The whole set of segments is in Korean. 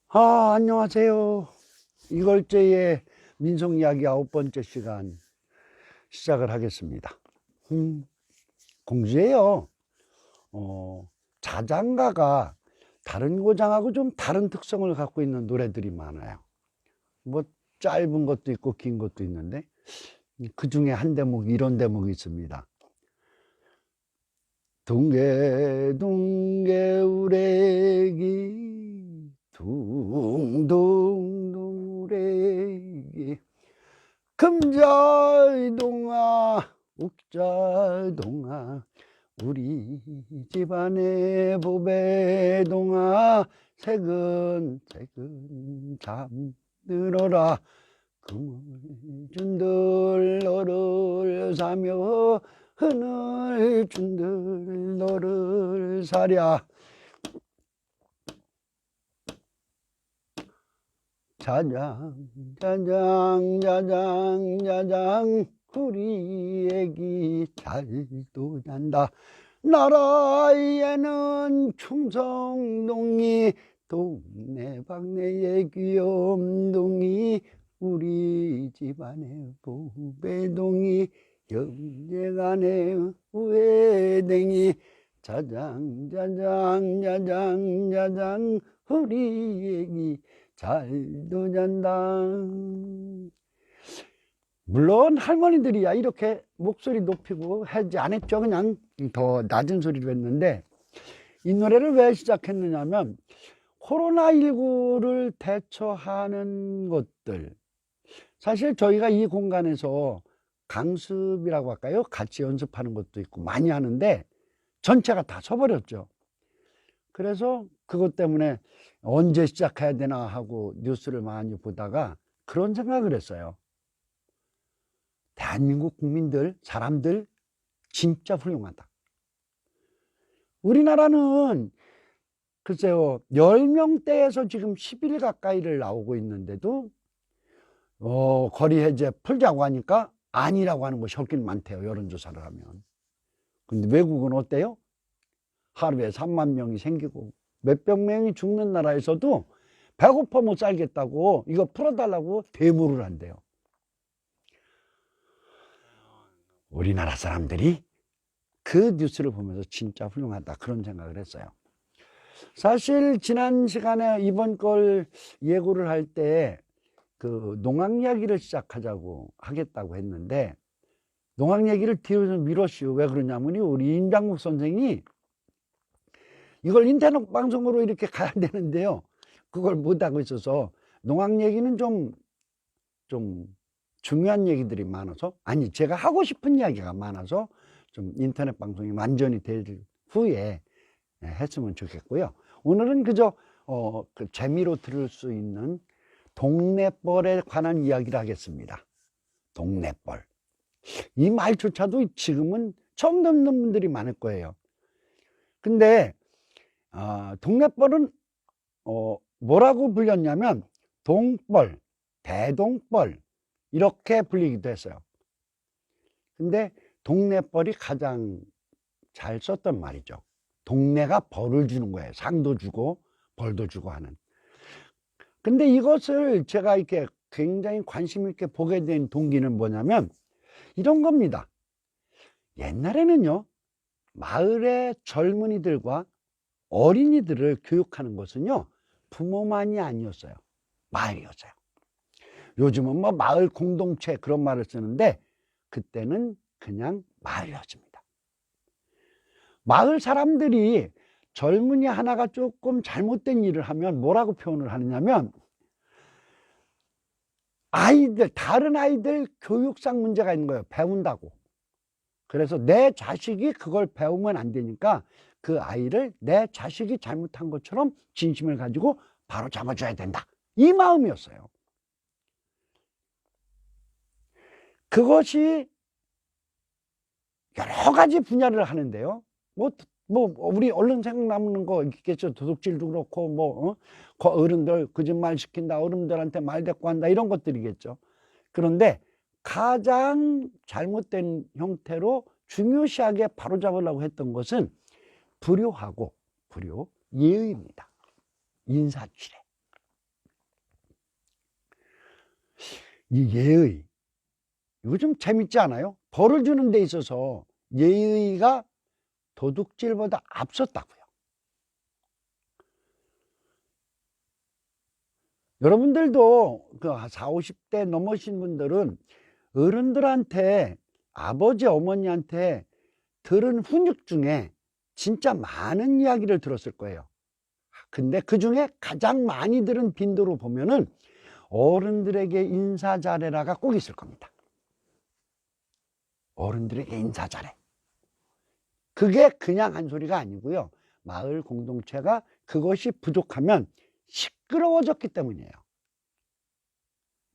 안녕하세요. 이걸제의 민속이야기 9번째 시간 시작을 하겠습니다. 공주예요. 자장가가 다른 고장하고 좀 다른 특성을 갖고 있는 노래들이 많아요. 뭐 짧은 것도 있고 긴 것도 있는데 그 중에 한 대목, 이런 대목이 있습니다. 둥개둥개 우레기 둥둥 우레기 금자동아 욱자동아 우리 집안의 보배동아 새근새근 잠들어라 금을 준들 너를 사며 흔을 준들 너를 사랴 자장 자장 자장 자장 우리 애기 잘도 잔다 나라에는 충성동이 동네방네의 귀염동이 우리 집안의 보배동이 영재간의 우회댕이 자장 자장 자장 자장 우리 애기 잘도 잔다. 물론 할머니들이야 이렇게 목소리 높이고 하지 않았죠. 그냥 더 낮은 소리로 했는데, 이 노래를 왜 시작했느냐면 코로나19를 대처하는 것들, 사실 저희가 이 공간에서 강습이라고 할까요? 같이 연습하는 것도 있고 많이 하는데 전체가 다 서버렸죠. 그래서 그것 때문에 언제 시작해야 되나 하고 뉴스를 많이 보다가 그런 생각을 했어요. 대한민국 국민들, 사람들 진짜 훌륭하다. 우리나라는 글쎄요 10명대에서 지금 10일 가까이를 나오고 있는데도 거리 해제 풀자고 하니까 아니라고 하는 것이 훨씬 많대요, 여론조사를 하면. 근데 외국은 어때요? 하루에 3만 명이 생기고 몇백 명이 죽는 나라에서도 배고파 못 살겠다고 이거 풀어달라고 대모를 한대요. 우리나라 사람들이 그 뉴스를 보면서 진짜 훌륭하다 그런 생각을 했어요. 사실 지난 시간에 이번 걸 예고를 할 때 그 농악 이야기를 시작하자고 하겠다고 했는데 농악 얘기를 뒤로 미뤘슈. 왜 그러냐면 우리 임장국 선생이 이걸 인터넷 방송으로 이렇게 가야 되는데요, 그걸 못하고 있어서 농악 얘기는 좀 중요한 얘기들이 많아서, 아니 제가 하고 싶은 이야기가 많아서 좀 인터넷 방송이 완전히 될 후에 했으면 좋겠고요. 오늘은 그저 그 재미로 들을 수 있는 동네벌에 관한 이야기를 하겠습니다. 동네벌. 이 말조차도 지금은 처음 듣는 분들이 많을 거예요. 근데 동네벌은 뭐라고 불렸냐면 동벌, 대동벌 이렇게 불리기도 했어요. 근데 동네벌이 가장 잘 썼던 말이죠. 동네가 벌을 주는 거예요. 상도 주고 벌도 주고 하는. 근데 이것을 제가 이렇게 굉장히 관심 있게 보게 된 동기는 뭐냐면 이런 겁니다. 옛날에는요, 마을의 젊은이들과 어린이들을 교육하는 것은요, 부모만이 아니었어요. 마을이었어요. 요즘은 뭐 마을 공동체 그런 말을 쓰는데 그때는 그냥 마을이었습니다. 마을 사람들이 젊은이 하나가 조금 잘못된 일을 하면 뭐라고 표현을 하느냐면 다른 아이들 교육상 문제가 있는 거예요. 배운다고. 그래서 내 자식이 그걸 배우면 안 되니까 그 아이를 내 자식이 잘못한 것처럼 진심을 가지고 바로 잡아줘야 된다. 이 마음이었어요. 그것이 여러 가지 분야를 하는데요. 우리 얼른 생각나는 거 있겠죠. 도둑질도 그렇고, 어른들 거짓말 시킨다, 어른들한테 말대꾸한다, 이런 것들이겠죠. 그런데 가장 잘못된 형태로 중요시하게 바로잡으려고 했던 것은 불효, 예의입니다. 인사치레. 이 예의, 이거 좀 재밌지 않아요? 벌을 주는 데 있어서 예의가 도둑질보다 앞섰다고요. 여러분들도 그 40, 50대 넘으신 분들은 어른들한테, 아버지, 어머니한테 들은 훈육 중에 진짜 많은 이야기를 들었을 거예요. 근데 그 중에 가장 많이 들은 빈도로 보면은 어른들에게 인사 잘해라가 꼭 있을 겁니다. 어른들에게 인사 잘해. 그게 그냥 한 소리가 아니고요. 마을 공동체가 그것이 부족하면 시끄러워졌기 때문이에요.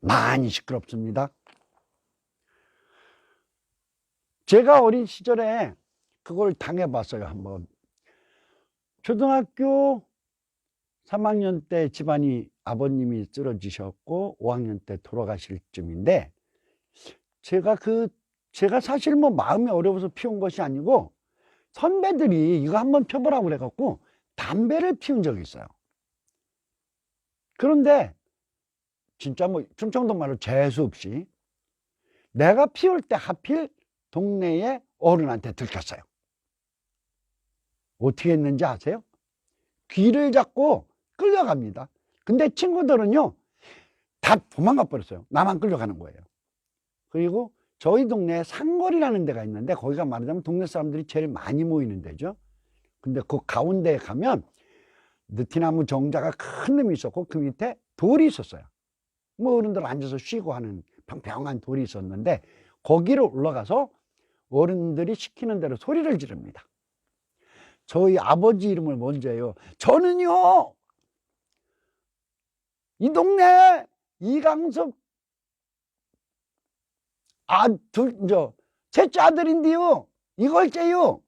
많이 시끄럽습니다. 제가 어린 시절에 그걸 당해봤어요. 한번 초등학교 3학년 때 집안이 아버님이 쓰러지셨고 5학년 때 돌아가실 쯤인데, 제가 사실 뭐 마음이 어려워서 피운 것이 아니고 선배들이 이거 한번 펴보라고 그래갖고 담배를 피운 적이 있어요. 그런데 진짜 뭐 충청도 말로 재수 없이 내가 피울 때 하필 동네에 어른한테 들켰어요. 어떻게 했는지 아세요? 귀를 잡고 끌려갑니다. 근데 친구들은요 다 도망가 버렸어요. 나만 끌려가는 거예요. 그리고 저희 동네에 상거리라는 데가 있는데, 거기가 말하자면 동네 사람들이 제일 많이 모이는 데죠. 근데 그 가운데에 가면 느티나무 정자가 큰 놈이 있었고 그 밑에 돌이 있었어요. 뭐 어른들 앉아서 쉬고 하는 평평한 돌이 있었는데, 거기를 올라가서 어른들이 시키는 대로 소리를 지릅니다. 저희 아버지 이름을 먼저 해요. 저는요 이 동네 이강섭 셋째 아들인데요, 이걸째요,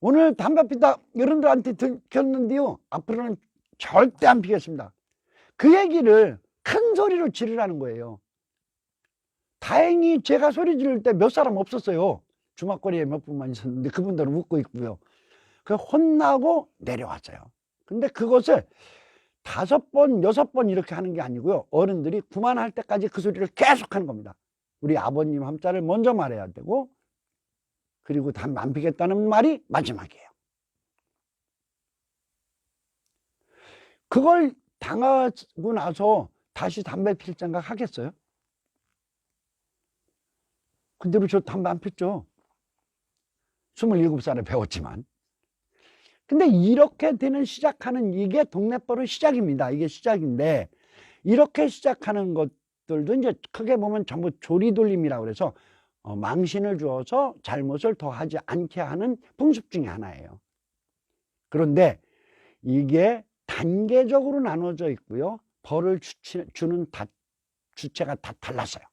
오늘 담배 피다 어른들한테 들켰는데요, 앞으로는 절대 안 피겠습니다. 그 얘기를 큰 소리로 지르라는 거예요. 다행히 제가 소리 지를 때 몇 사람 없었어요. 주막거리에 몇 분만 있었는데 그분들은 웃고 있고요. 그 혼나고 내려왔어요. 근데 그것을 5번, 6번 이렇게 하는 게 아니고요. 어른들이 그만할 때까지 그 소리를 계속 하는 겁니다. 우리 아버님 함자를 먼저 말해야 되고, 그리고 담배 안 피겠다는 말이 마지막이에요. 그걸 당하고 나서 다시 담배 필 생각 하겠어요? 근데 저 담배 안 폈죠. 27살에 배웠지만. 근데 이렇게 되는 시작하는 이게 동네버릇 시작입니다. 이게 시작인데, 이렇게 시작하는 것들도 이제 크게 보면 전부 조리돌림이라고 그래서 망신을 주어서 잘못을 더 하지 않게 하는 풍습 중에 하나예요. 그런데 이게 단계적으로 나눠져 있고요. 벌을 주는 주체가 다 달랐어요.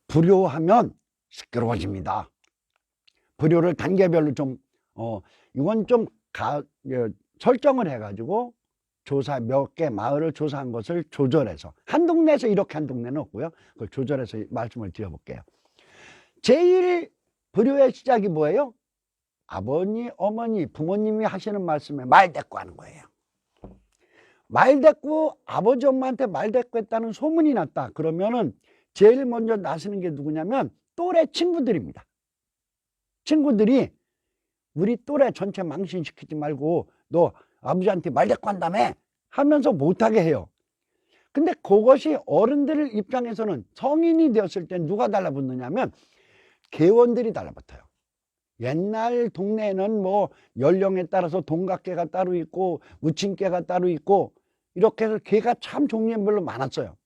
불효하면 시끄러워집니다. 불효를 단계별로 좀 이건 좀 설정을 해가지고 조사 몇 개 마을을 조사한 것을 조절해서, 한 동네에서 이렇게 한 동네는 없고요. 그걸 조절해서 말씀을 드려볼게요. 제일 불효의 시작이 뭐예요? 아버님, 어머니, 부모님이 하시는 말씀에 말대꾸 하는 거예요. 말대꾸, 아버지 엄마한테 말대꾸 했다는 소문이 났다. 그러면은 제일 먼저 나서는 게 누구냐면 또래 친구들입니다. 친구들이 우리 또래 전체 망신시키지 말고 너 아버지한테 말대꾸 한다며 하면서 못하게 해요. 근데 그것이 어른들 입장에서는 성인이 되었을 때 누가 달라붙느냐면 계원들이 달라붙어요. 옛날 동네에는 뭐 연령에 따라서 동갑계가 따로 있고 무친계가 따로 있고 이렇게 해서 계가 참 종류별로 많았어요.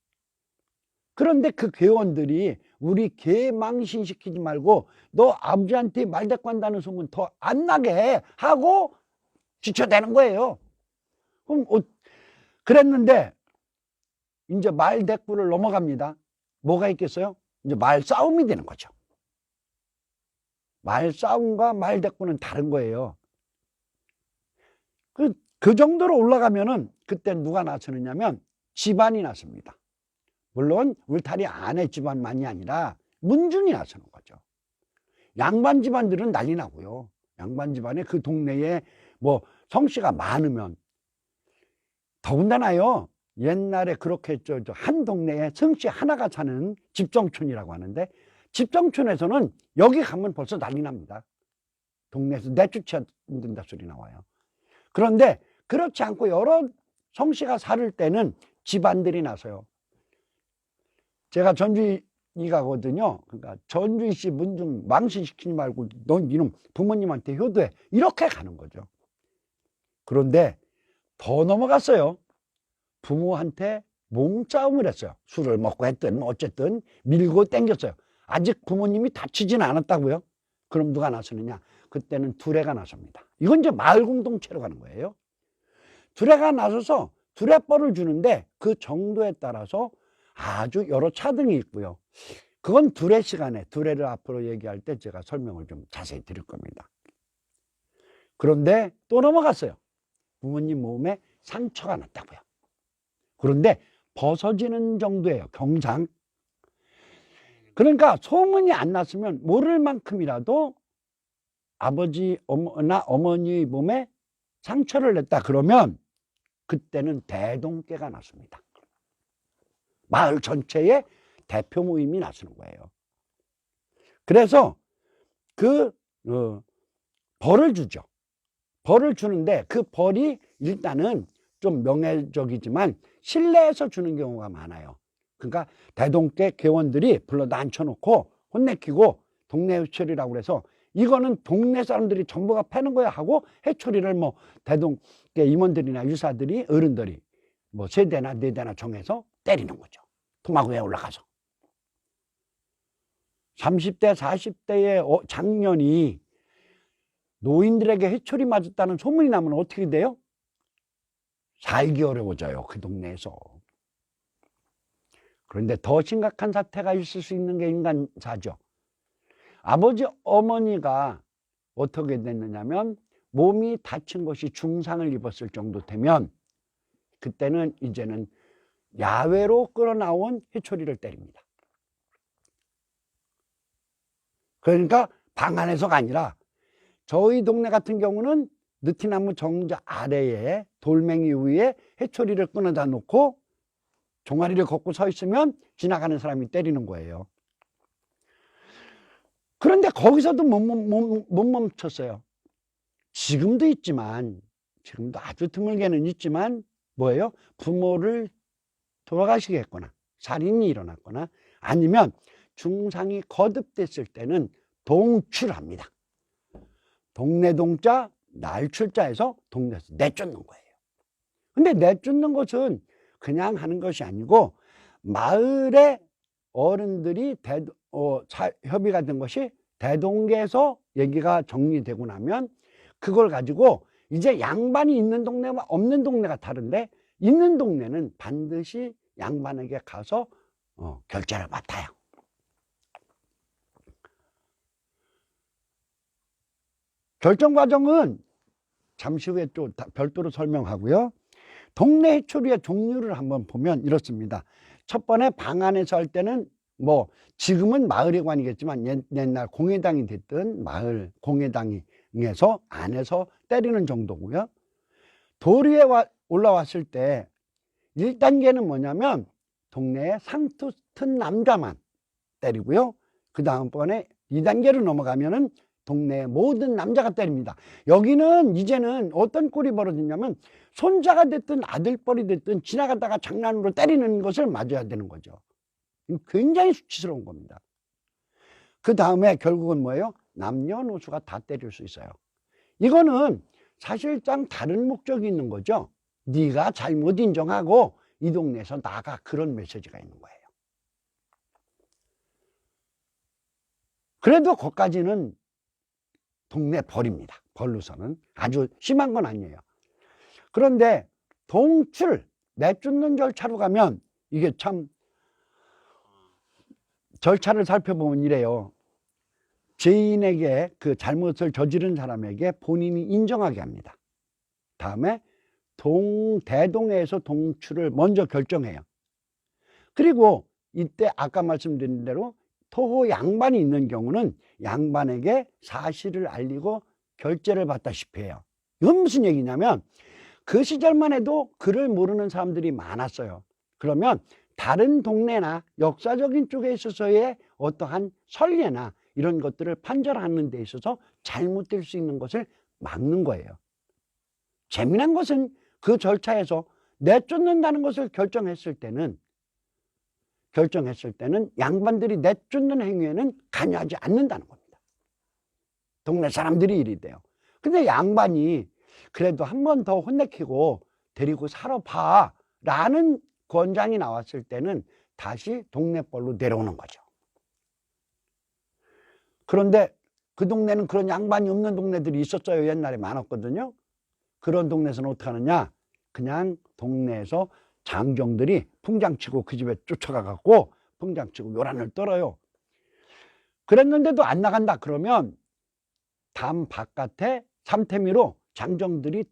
그런데 그 계원들이 우리 계 망신시키지 말고 너 아버지한테 말대꾸 한다는 소문 더 안 나게 해 하고 지쳐대는 거예요. 그럼 그랬는데 이제 말대꾸를 넘어갑니다. 뭐가 있겠어요? 이제 말싸움이 되는 거죠. 말싸움과 말대꾸는 다른 거예요. 그 정도로 올라가면은 그때 누가 나서느냐면 집안이 나섭니다. 물론 울타리 안에 집안만이 아니라 문중이 나서는 거죠. 양반 집안들은 난리 나고요. 양반 집안에 그 동네에 뭐 성씨가 많으면 더군다나요, 옛날에 그렇게 한 동네에 성씨 하나가 사는 집정촌이라고 하는데, 집정촌에서는 여기 가면 벌써 난리 납니다. 동네에서 내쫓아야 소리 나와요. 그런데 그렇지 않고 여러 성씨가 살을 때는 집안들이 나서요. 제가 전주에 가거든요. 그러니까 전주희 씨 문 좀 망신시키지 말고 넌 이놈 부모님한테 효도해, 이렇게 가는 거죠. 그런데 더 넘어갔어요. 부모한테 몸싸움을 했어요. 술을 먹고 했든 뭐 어쨌든 밀고 땡겼어요. 아직 부모님이 다치지는 않았다고요. 그럼 누가 나서느냐? 그때는 두레가 나섭니다. 이건 이제 마을 공동체로 가는 거예요. 두레가 나서서 두레벌을 주는데 그 정도에 따라서 아주 여러 차등이 있고요. 그건 두레 시간에, 두레를 앞으로 얘기할 때 제가 설명을 좀 자세히 드릴 겁니다. 그런데 또 넘어갔어요. 부모님 몸에 상처가 났다고요. 그런데 벗어지는 정도예요. 경상. 그러니까 소문이 안 났으면 모를 만큼이라도 아버지나 어머니 몸에 상처를 냈다 그러면 그때는 대동계가 났습니다. 마을 전체에 대표 모임이 나서는 거예요. 그래서 벌을 주죠. 벌을 주는데 그 벌이 일단은 좀 명예적이지만 실내에서 주는 경우가 많아요. 그러니까 대동계 개원들이 불러다 앉혀놓고 혼내키고 동네 해초리라고 그래서 이거는 동네 사람들이 전부가 패는 거야 하고 해초리를 뭐 대동계 임원들이나 유사들이 어른들이 뭐 3대나 4대나 정해서 때리는 거죠. 토막위에 올라가서. 30대 40대의 장년이 노인들에게 해초리 맞았다는 소문이 나면 어떻게 돼요? 살기 어려워져요, 그 동네에서. 그런데 더 심각한 사태가 있을 수 있는 게 인간사죠. 아버지 어머니가 어떻게 됐느냐면 몸이 다친 것이 중상을 입었을 정도 되면 그때는 이제는 야외로 끌어나온 해초리를 때립니다. 그러니까 방 안에서가 아니라 저희 동네 같은 경우는 느티나무 정자 아래에 돌멩이 위에 해초리를 끊어다 놓고 종아리를 걷고 서 있으면 지나가는 사람이 때리는 거예요. 그런데 거기서도 못 멈췄어요. 지금도 있지만, 지금도 아주 드물게는 있지만 뭐예요? 부모를 돌아가시게 했거나 살인이 일어났거나 아니면 중상이 거듭됐을 때는 동출합니다. 동네 동자 날출자에서 동네에서 내쫓는 거예요. 근데 내쫓는 것은 그냥 하는 것이 아니고 마을의 어른들이 협의가 된 것이 대동계에서 얘기가 정리되고 나면 그걸 가지고 이제 양반이 있는 동네와 없는 동네가 다른데 있는 동네는 반드시 양반에게 가서 결제를 맡아요. 결정 과정은 잠시 후에 또 별도로 설명하고요. 동네 해초리의 종류를 한번 보면 이렇습니다. 첫 번에 방 안에서 할 때는 뭐 지금은 마을회관이겠지만 옛날 공회당이 됐던 마을 공회당에서 안에서 때리는 정도고요. 돌 위에 올라왔을 때 1단계는 뭐냐면 동네에 상투 튼 남자만 때리고요. 그 다음번에 2단계로 넘어가면은 동네의 모든 남자가 때립니다. 여기는 이제는 어떤 꼴이 벌어지냐면 손자가 됐든 아들뻘이 됐든 지나가다가 장난으로 때리는 것을 맞아야 되는 거죠. 굉장히 수치스러운 겁니다. 그 다음에 결국은 뭐예요? 남녀노소가 다 때릴 수 있어요. 이거는 사실상 다른 목적이 있는 거죠. 네가 잘못 인정하고 이 동네에서 나가, 그런 메시지가 있는 거예요. 그래도 거기까지는 동네 벌입니다. 벌로서는 아주 심한 건 아니에요. 그런데 동출, 내쫓는 절차로 가면 이게 참 절차를 살펴보면 이래요. 죄인에게 그 잘못을 저지른 사람에게 본인이 인정하게 합니다. 다음에 대동회에서 동출을 먼저 결정해요. 그리고 이때 아까 말씀드린 대로 토호 양반이 있는 경우는 양반에게 사실을 알리고 결제를 받다시피 해요. 이건 무슨 얘기냐면 그 시절만 해도 글을 모르는 사람들이 많았어요. 그러면 다른 동네나 역사적인 쪽에 있어서의 어떠한 선례나 이런 것들을 판결하는 데 있어서 잘못될 수 있는 것을 막는 거예요. 재미난 것은 그 절차에서 내쫓는다는 것을 결정했을 때는 양반들이 내쫓는 행위에는 관여하지 않는다는 겁니다. 동네 사람들이 일이 돼요. 근데 양반이 그래도 한 번 더 혼내키고 데리고 살아봐 라는 권장이 나왔을 때는 다시 동네벌로 내려오는 거죠. 그런데 그 동네는 그런 양반이 없는 동네들이 있었어요. 옛날에 많았거든요. 그런 동네에서는 어떻게 하느냐, 그냥 동네에서 장정들이 풍장치고 그 집에 쫓아가 갖고 풍장치고 요란을 떨어요. 그랬는데도 안 나간다 그러면 담 바깥에 삼태미로 장정들이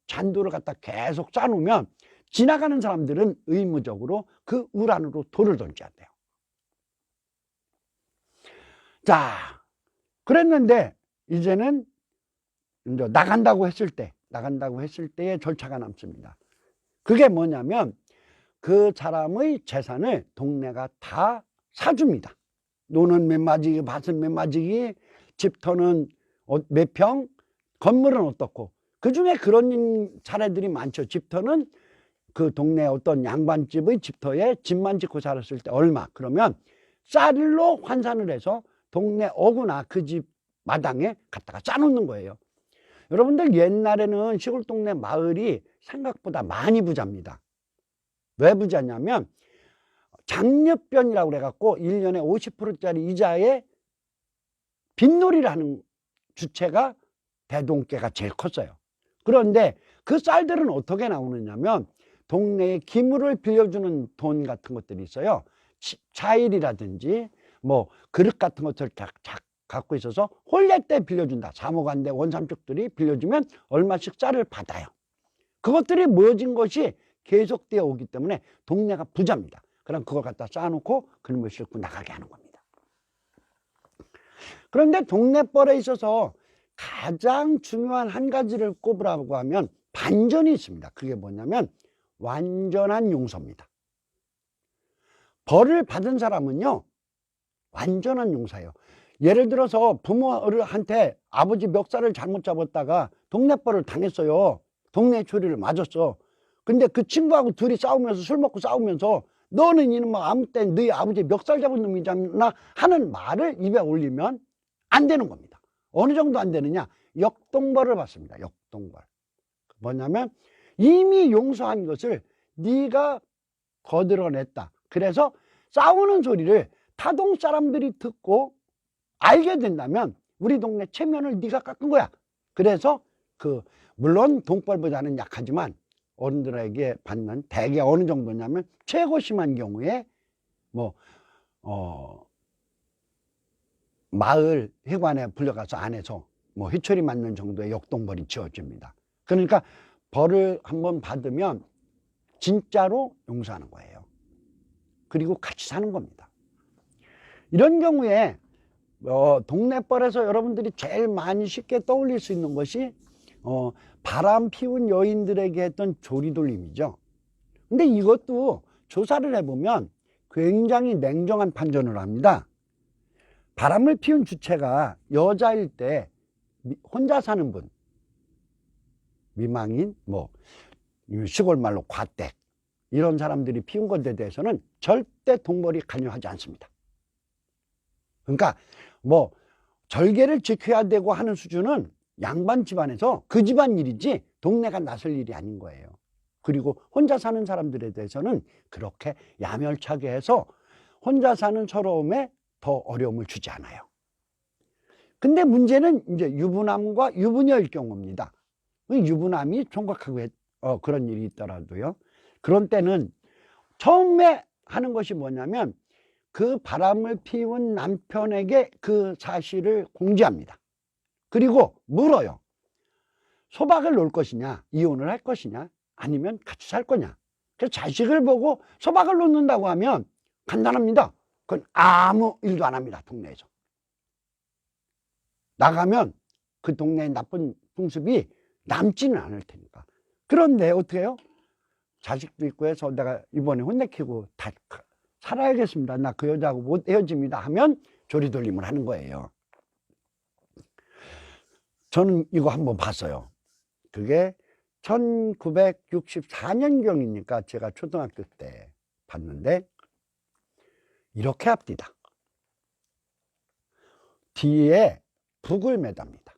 잔돌을 갖다가 계속 쌓아놓으면 지나가는 사람들은 의무적으로 그 울 안으로 돌을 던져야 돼요. 자, 그랬는데 이제는 이제 나간다고 했을 때의 절차가 남습니다. 그게 뭐냐면 그 사람의 재산을 동네가 다 사줍니다. 노는 몇 마지기, 밭은 몇 마지기, 집터는 몇 평, 건물은 어떻고. 그 중에 그런 사례들이 많죠. 집터는 그 동네 어떤 양반집의 집터에 집만 짓고 살았을 때 얼마. 그러면 쌀로 환산을 해서 동네 어구나 그 집 마당에 갖다가 짜놓는 거예요. 여러분들 옛날에는 시골 동네 마을이 생각보다 많이 부자입니다. 왜 부자냐면 장려변이라고 그래갖고 1년에 50%짜리 이자에 빚놀이를 하는 주체가 대동께가 제일 컸어요. 그런데 그 쌀들은 어떻게 나오느냐면 동네에 기물을 빌려주는 돈 같은 것들이 있어요. 차일이라든지 뭐 그릇 같은 것들을 갖고 있어서 혼례 때 빌려준다. 사모관대 원삼족들이 빌려주면 얼마씩 쌀을 받아요. 그것들이 모여진 것이 계속되어 오기 때문에 동네가 부자입니다. 그럼 그걸 갖다 쌓아놓고 그놈을 싣고 나가게 하는 겁니다. 그런데 동네벌에 있어서 가장 중요한 한 가지를 꼽으라고 하면 반전이 있습니다. 그게 뭐냐면 완전한 용서입니다. 벌을 받은 사람은요, 완전한 용서예요. 예를 들어서 부모한테 아버지 멱살을 잘못 잡았다가 동네벌을 당했어요. 동네 초리를 맞았어. 근데 그 친구하고 둘이 싸우면서 술 먹고 싸우면서 너는 이놈아 아무 때 너희 아버지 멱살 잡은 놈이잖아 하는 말을 입에 올리면 안 되는 겁니다. 어느 정도 안 되느냐? 역동벌을 받습니다. 역동벌. 뭐냐면 이미 용서한 것을 네가 거들어냈다. 그래서 싸우는 소리를 타동 사람들이 듣고 알게 된다면 우리 동네 체면을 네가 깎은 거야. 그래서 물론 동벌보다는 약하지만 어른들에게 받는 대개 어느 정도냐면 최고 심한 경우에 마을 회관에 불려가서 안에서 회초리 맞는 정도의 역동벌이 지어집니다. 그러니까 벌을 한번 받으면 진짜로 용서하는 거예요. 그리고 같이 사는 겁니다. 이런 경우에 동네벌에서 여러분들이 제일 많이 쉽게 떠올릴 수 있는 것이 바람 피운 여인들에게 했던 조리돌림이죠. 근데 이것도 조사를 해보면 굉장히 냉정한 판정을 합니다. 바람을 피운 주체가 여자일 때 혼자 사는 분, 미망인, 시골 말로 과댁, 이런 사람들이 피운 것에 대해서는 절대 동벌이 관여하지 않습니다. 그러니까 절개를 지켜야 되고 하는 수준은 양반 집안에서 그 집안 일이지 동네가 나설 일이 아닌 거예요. 그리고 혼자 사는 사람들에 대해서는 그렇게 야멸차게 해서 혼자 사는 서러움에 더 어려움을 주지 않아요. 근데 문제는 이제 유부남과 유부녀일 경우입니다. 유부남이 총각하고 그런 일이 있더라도요. 그런 때는 처음에 하는 것이 뭐냐면 그 바람을 피운 남편에게 그 사실을 공지합니다. 그리고 물어요. 소박을 놓을 것이냐, 이혼을 할 것이냐, 아니면 같이 살 거냐. 그래서 자식을 보고 소박을 놓는다고 하면 간단합니다. 그건 아무 일도 안 합니다. 동네에서. 나가면 그 동네의 나쁜 풍습이 남지는 않을 테니까. 그런데 어떻게 해요? 자식도 있고 해서 내가 이번에 혼내키고 다 살아야겠습니다. 나 그 여자하고 못 헤어집니다 하면 조리돌림을 하는 거예요. 저는 이거 한번 봤어요. 그게 1964년경이니까 제가 초등학교 때 봤는데 이렇게 합디다. 뒤에 북을 매답니다.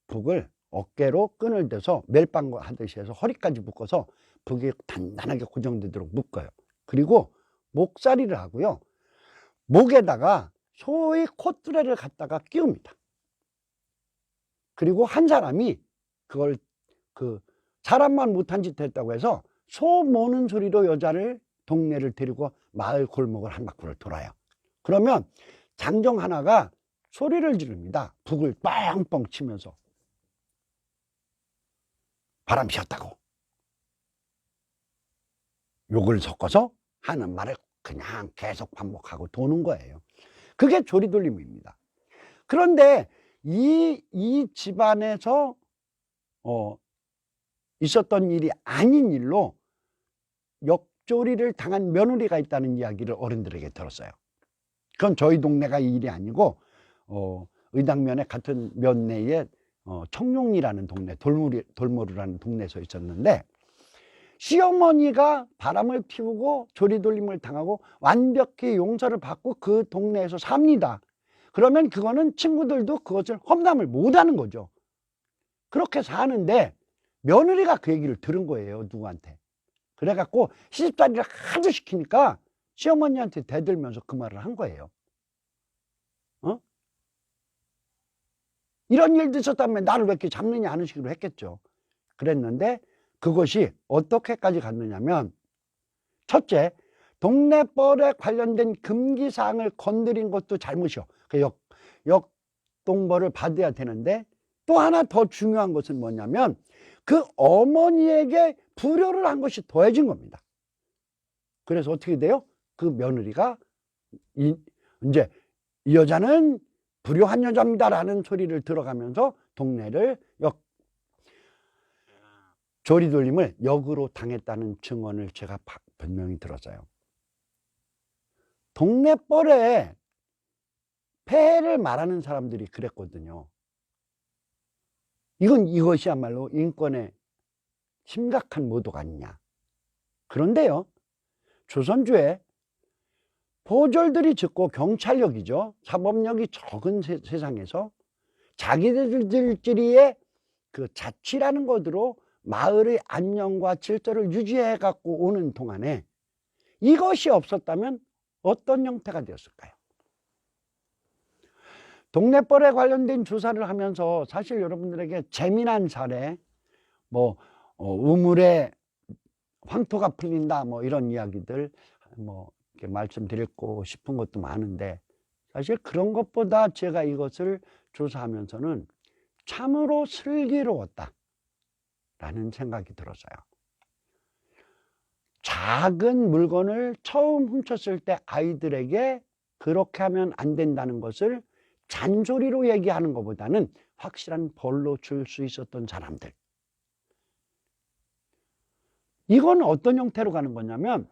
북을 어깨로 끈을 대서 멜빵 하듯이 해서 허리까지 묶어서 북이 단단하게 고정되도록 묶어요. 그리고 목살이를 하고요. 목에다가 소의 콧뚜레를 갖다가 끼웁니다. 그리고 한 사람이 그걸 사람만 못한 짓 했다고 해서 소 모는 소리로 여자를 동네를 데리고 마을 골목을 한 바퀴를 돌아요. 그러면 장정 하나가 소리를 지릅니다. 북을 뻥뻥 치면서 바람 피웠다고 욕을 섞어서 하는 말을 그냥 계속 반복하고 도는 거예요. 그게 조리돌림입니다. 그런데 이 집안에서 있었던 일이 아닌 일로 역조리를 당한 며느리가 있다는 이야기를 어른들에게 들었어요. 그건 저희 동네가 이 일이 아니고 의당면에 같은 면내에 청룡리라는 동네, 돌모루라는 동네에서 있었는데 시어머니가 바람을 피우고 조리돌림을 당하고 완벽히 용서를 받고 그 동네에서 삽니다. 그러면 그거는 친구들도 그것을 험담을 못하는 거죠. 그렇게 사는데 며느리가 그 얘기를 들은 거예요. 누구한테. 그래갖고 시집살이를 하도 시키니까 시어머니한테 대들면서 그 말을 한 거예요. 이런 일도 있었다면 나를 왜 이렇게 잡느냐 하는 식으로 했겠죠. 그랬는데 그것이 어떻게까지 갔느냐면 첫째, 동네벌에 관련된 금기사항을 건드린 것도 잘못이요. 그 역동벌을 받아야 되는데 또 하나 더 중요한 것은 뭐냐면 그 어머니에게 불효를 한 것이 더해진 겁니다. 그래서 어떻게 돼요? 그 며느리가 이제 이 여자는 불효한 여자입니다라는 소리를 들어가면서 동네를 조리돌림을 역으로 당했다는 증언을 제가 분명히 들었어요. 동네벌에 폐해를 말하는 사람들이 그랬거든요. 이것이야말로 인권의 심각한 모독 아니냐. 그런데요, 조선주에 보졸들이 적고 경찰력이죠. 사법력이 적은 세상에서 자기들끼리의 그 자치라는 것으로 마을의 안녕과 질서를 유지해 갖고 오는 동안에 이것이 없었다면 어떤 형태가 되었을까요? 동네벌에 관련된 조사를 하면서 사실 여러분들에게 재미난 사례, 우물에 황토가 풀린다, 이런 이야기들, 이렇게 말씀드리고 싶은 것도 많은데, 사실 그런 것보다 제가 이것을 조사하면서는 참으로 슬기로웠다 라는 생각이 들었어요. 작은 물건을 처음 훔쳤을 때 아이들에게 그렇게 하면 안 된다는 것을 잔소리로 얘기하는 것보다는 확실한 벌로 줄 수 있었던 사람들. 이건 어떤 형태로 가는 거냐면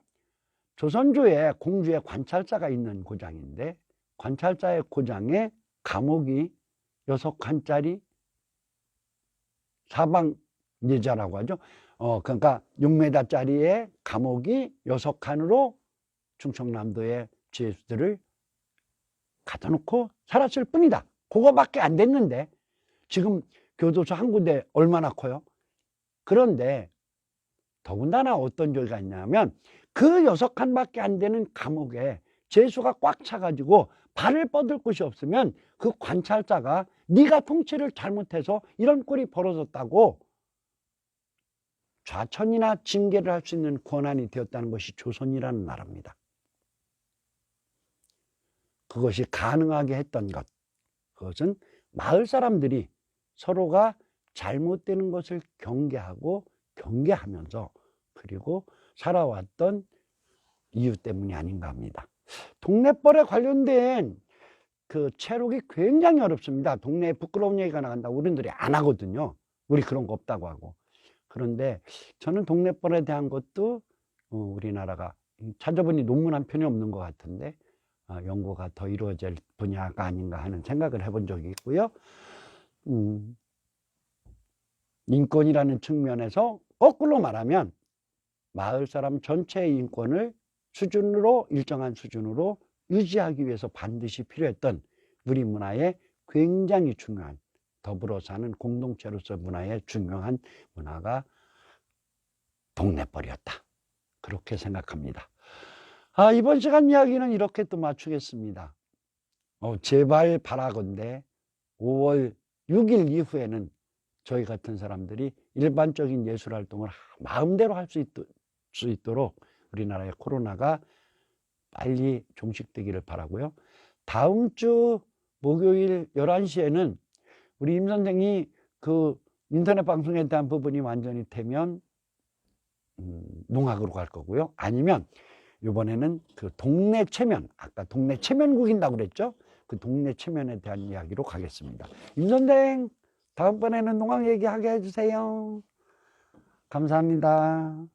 조선조에 공주의 관찰자가 있는 고장인데 관찰자의 고장에 감옥이 6칸짜리 사방예자라고 하죠. 그러니까 6m짜리의 감옥이 6칸으로 충청남도의 죄수들을 갖다 놓고 살았을 뿐이다. 그거밖에 안 됐는데 지금 교도소 한 군데 얼마나 커요? 그런데 더군다나 어떤 죄가 있냐면 그 6칸밖에 안 되는 감옥에 죄수가 꽉 차가지고 발을 뻗을 곳이 없으면 그 관찰자가 네가 통치를 잘못해서 이런 꼴이 벌어졌다고 좌천이나 징계를 할 수 있는 권한이 되었다는 것이 조선이라는 나라입니다. 그것이 가능하게 했던 것, 그것은 마을 사람들이 서로가 잘못되는 것을 경계하고 경계하면서 그리고 살아왔던 이유 때문이 아닌가 합니다. 동네벌에 관련된 그 체록이 굉장히 어렵습니다. 동네에 부끄러운 얘기가 나간다고 어른들이 안 하거든요. 우리 그런 거 없다고 하고. 그런데 저는 동네벌에 대한 것도 우리나라가 찾아보니 논문 한 편이 없는 것 같은데 연구가 더 이루어질 분야가 아닌가 하는 생각을 해본 적이 있고요. 인권이라는 측면에서 거꾸로 말하면 마을 사람 전체의 인권을 일정한 수준으로 유지하기 위해서 반드시 필요했던 우리 문화의 굉장히 중요한, 더불어 사는 공동체로서 문화의 중요한 문화가 동네벌이었다. 그렇게 생각합니다. 이번 시간 이야기는 이렇게 또 마치겠습니다. 제발 바라건대 5월 6일 이후에는 저희 같은 사람들이 일반적인 예술 활동을 마음대로 할 수 있도록 우리나라의 코로나가 빨리 종식되기를 바라고요. 다음 주 목요일 11시에는 우리 임 선생이 그 인터넷 방송에 대한 부분이 완전히 되면 농악으로 갈 거고요. 아니면 이번에는 그 동네 체면, 아까 동네 체면 구긴다고 그랬죠? 그 동네 체면에 대한 이야기로 가겠습니다. 임 선생, 다음번에는 농악 얘기하게 해주세요. 감사합니다.